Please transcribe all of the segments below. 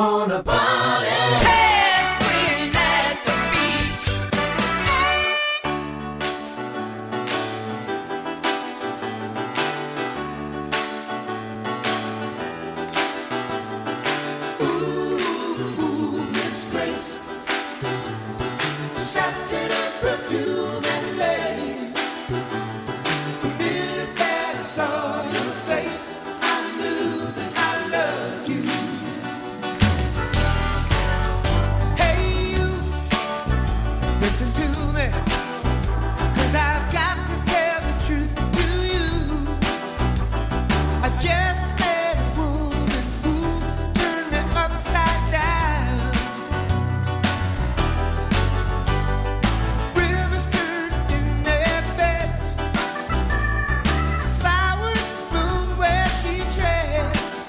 wanna party. Hey, Gwinn at the beach. Ooh, Miss Grace, satin perfume and lace. The minute that I saw your face, I knew that I loved you. Hey, you, listen to me, 'cause I've got to tell the truth to you. I just met a woman who turned me upside down. Rivers turn in their beds, flowers bloom where she treads.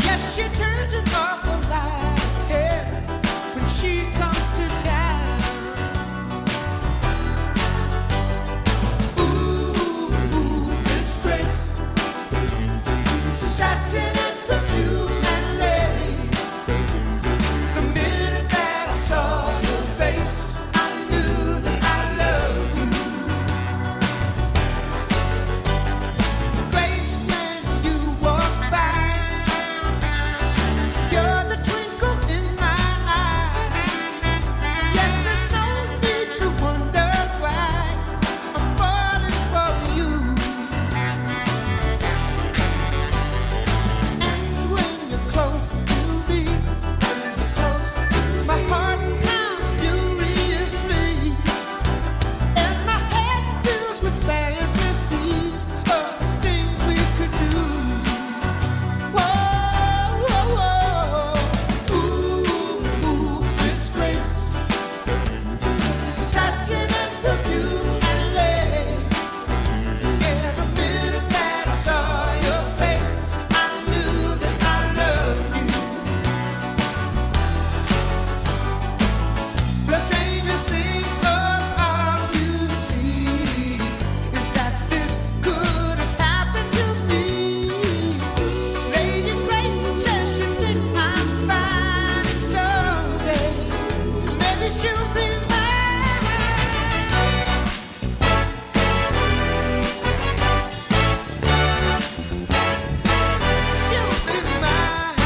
Yes, she turns an awful lot of heads when she comes to town. Ooh, Miss Grace, satin and perfume and lace. The minute that I saw your face, I knew that I loved you. Grace, when you walk by, you're the twinkle in my eye. Yes, there's no need to wonder why I'm falling for you. And when you're close to me, my heart pounds furiously, and my head fills with fantasies of the things we could do. Whoa, whoa, whoa. Ooh, Miss Grace, satin and perfume and lace. Yeah, the minute that I saw your face, I knew that I loved you. The strangest thing of all, you see, is that this could have happened to me. Lady Grace says she thinks I'm fine, and someday maybe she'll be mine. She'll be mine.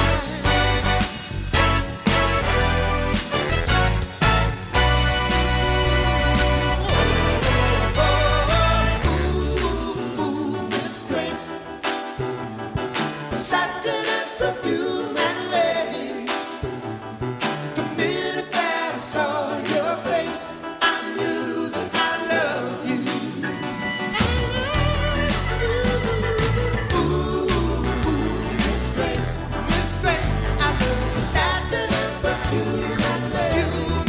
Ooh, Miss Grace, satin and perfume and lace. The minute that I saw your face, I knew that I loved you. Ooh, Miss Grace, I love the satin and perfume and lace.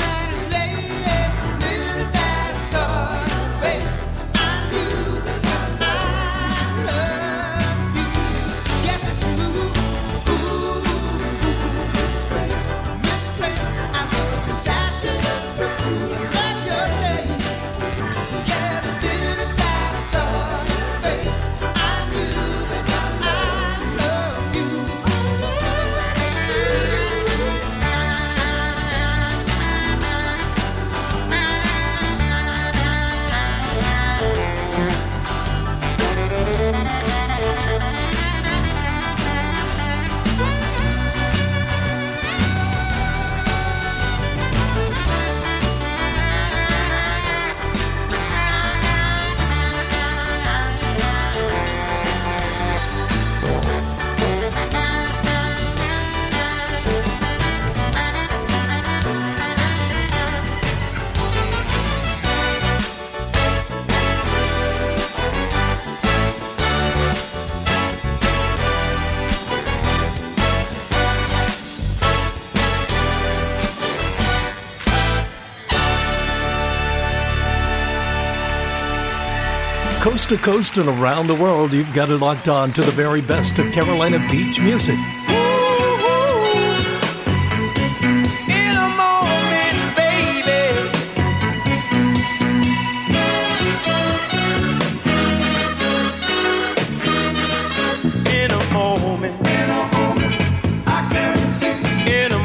The minute that I saw your face, I knew that I loved you. Yes, it's true. Ooh, Miss Grace, I love the satin and perfume and love your lace. Yeah, the minute that I saw your face, I knew that I loved you. Coast to coast and around the world, you've got it locked on to the very best of Carolina beach music. In a moment, baby. In a moment, I can see. In a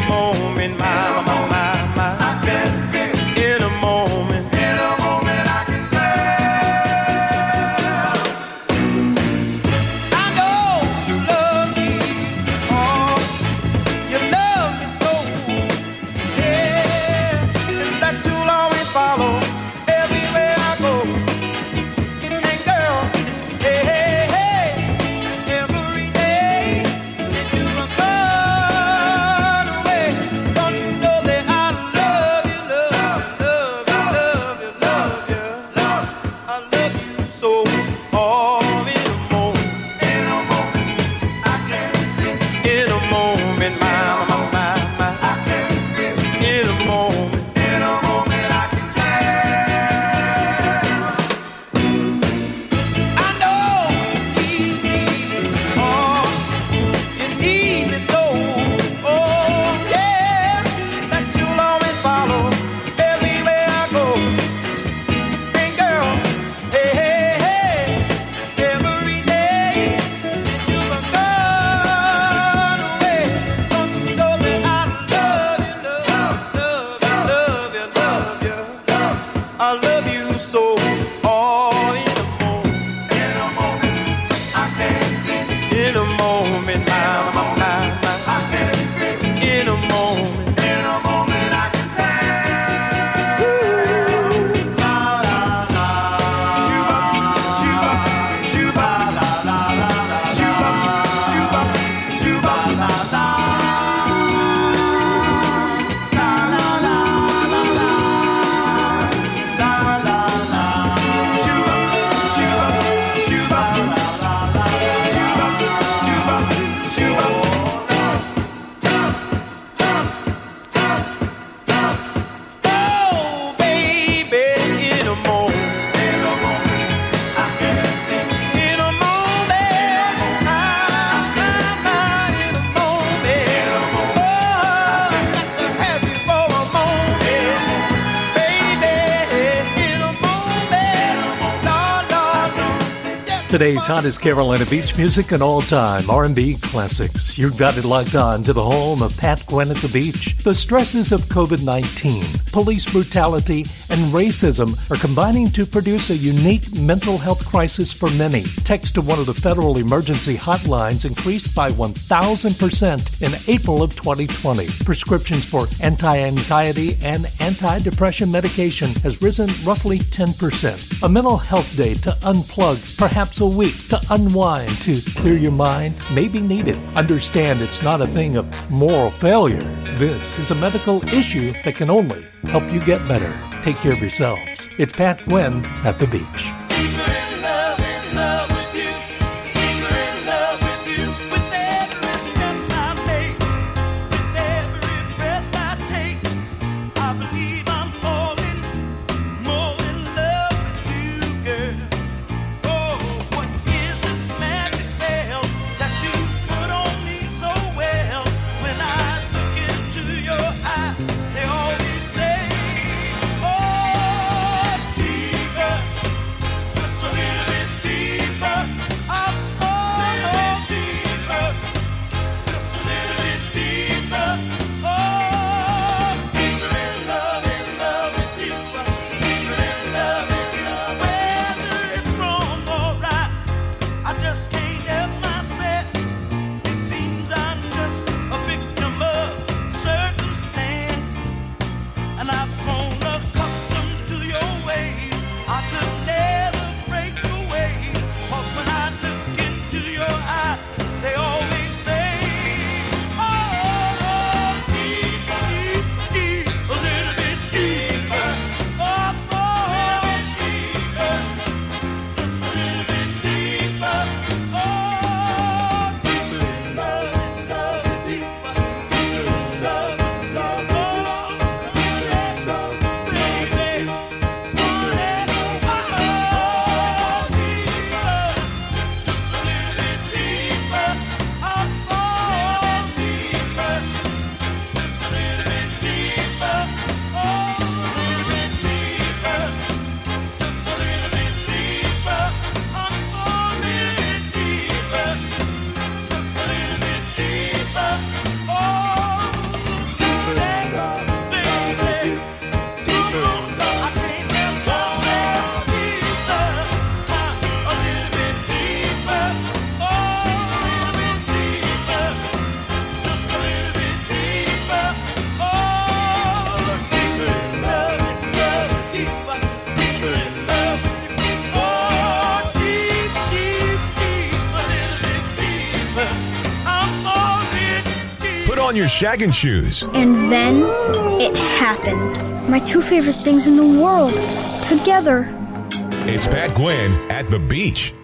Today's hottest Carolina beach music and all-time R&B classics. You've got it locked on to the home of Pat Gwinn at the beach. The stresses of COVID-19, police brutality, and racism are combining to produce a unique mental health crisis for many. Text to one of the federal emergency hotlines increased by 1,000% in April of 2020. Prescriptions for anti-anxiety and anti-depression medication has risen roughly 10%. A mental health day to unplug, perhaps a week to unwind, to clear your mind may be needed. Understand it's not a thing of moral failure. This is a medical issue that can only help you get better. Take care of yourselves. It's Pat Gwinn at the beach. On your shagging shoes. And then it happened. My two favorite things in the world together. It's Pat Gwinn at the beach.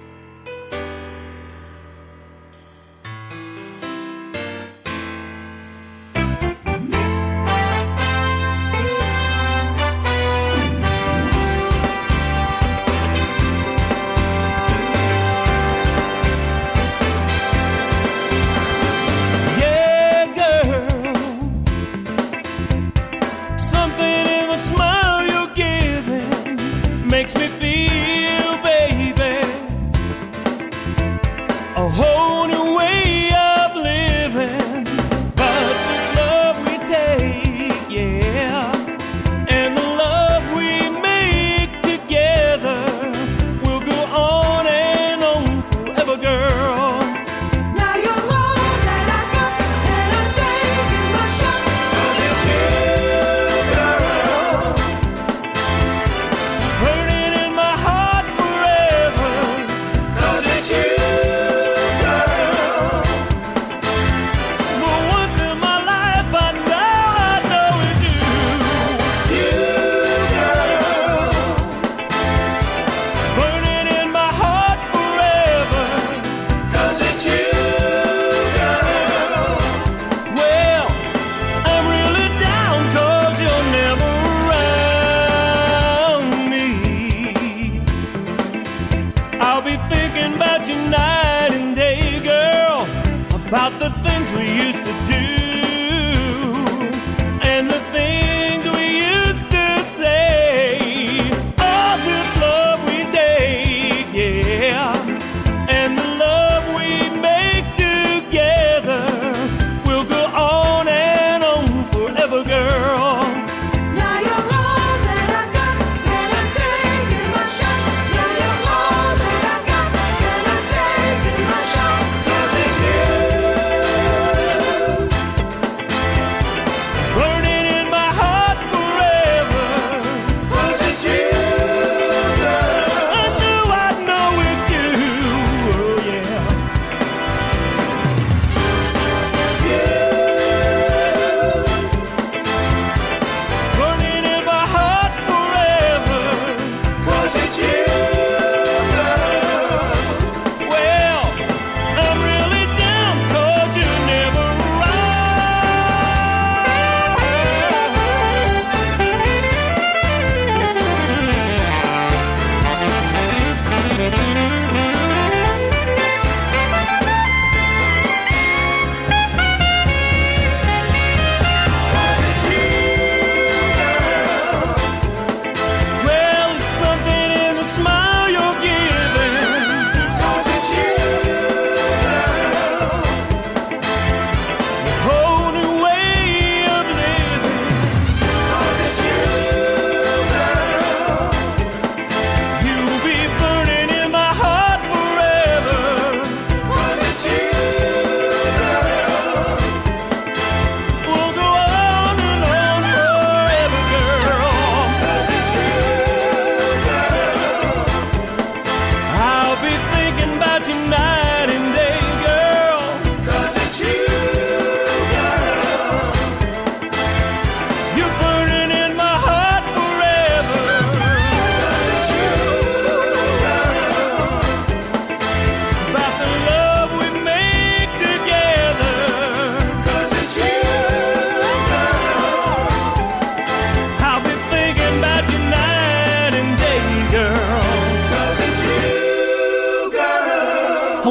Makes me feel, baby,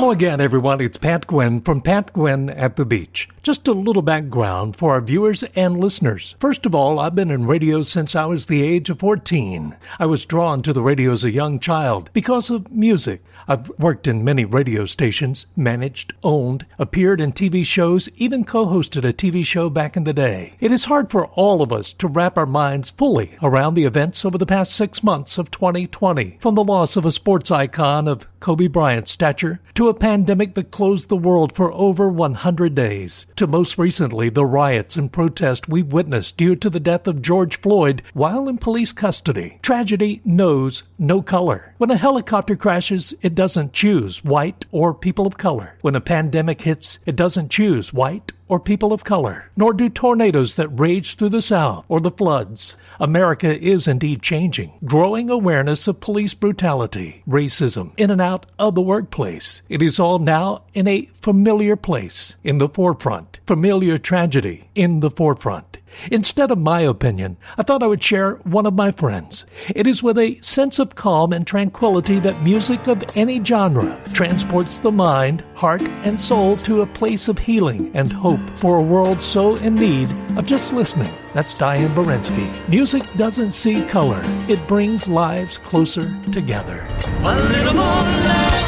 Hello again, everyone. It's Pat Gwinn from Pat Gwinn at the Beach. Just a little background for our viewers and listeners. First of all, I've been in radio since I was the age of 14. I was drawn to the radio as a young child because of music. I've worked in many radio stations, managed, owned, appeared in TV shows, even co-hosted a TV show back in the day. It is hard for all of us to wrap our minds fully around the events over the past 6 months of 2020, from the loss of a sports icon of Kobe Bryant's stature to a pandemic that closed the world for over 100 days, to most recently the riots and protests we witnessed due to the death of George Floyd while in police custody. Tragedy knows no color. When a helicopter crashes, it doesn't choose white or people of color. When a pandemic hits, it doesn't choose white or people of color, nor do tornadoes that rage through the South or the floods. America is indeed changing. Growing awareness of police brutality, racism, in and out of the workplace. It is all now in a familiar place, in the forefront. Familiar tragedy, in the forefront. Instead of my opinion, I thought I would share one of my friends. It is with a sense of calm and tranquility that music of any genre transports the mind, heart, and soul to a place of healing and hope for a world so in need of just listening. That's Diane Berensky. Music doesn't see color. It brings lives closer together. A little more love,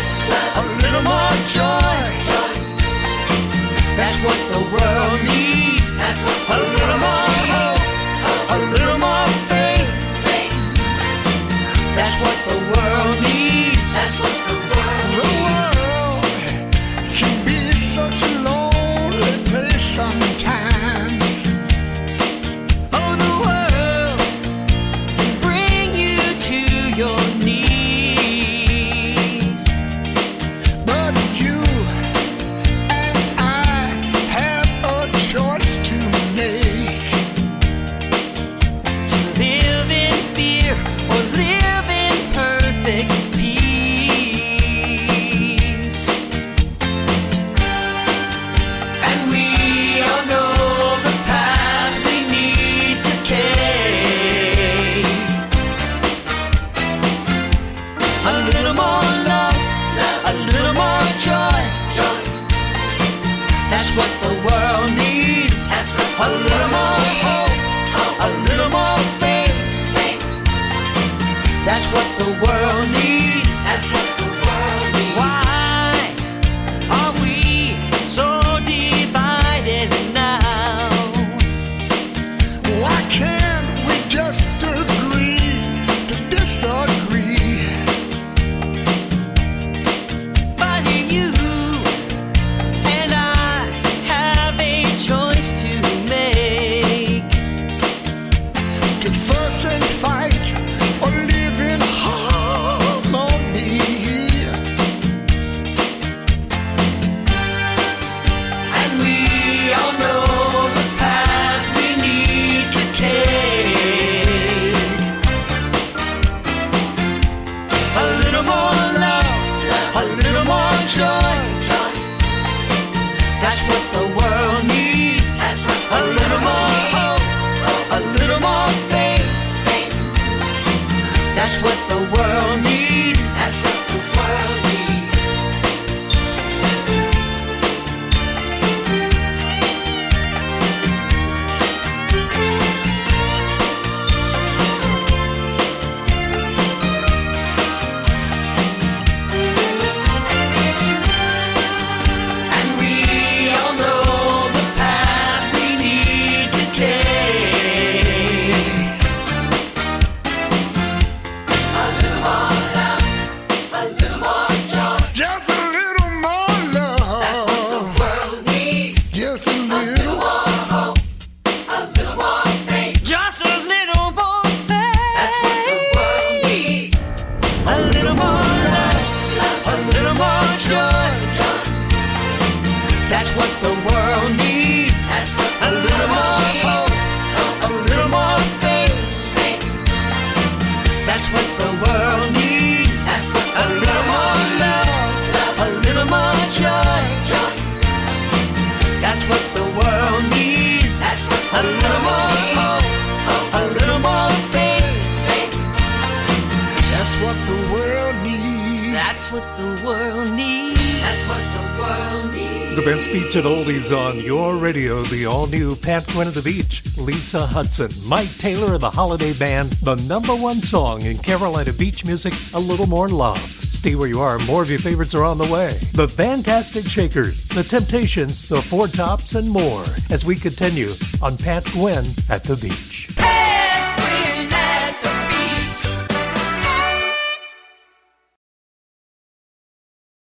a little more joy. That's what the world needs. A little more hope, a little more faith. That's what the world needs. That's what the world can be such a lonely place sometimes. Oh, the world can bring you to your knees. But you and I have a choice. Best Beach and Oldies on your radio. The all-new Pat Gwinn at the Beach, Lisa Hudson, Mike Taylor of the Holiday Band, the number one song in Carolina beach music, A Little More Love. Stay where you are. More of your favorites are on the way. The Fantastic Shakers, The Temptations, The Four Tops, and more as we continue on Pat Gwinn at the Beach. Hey!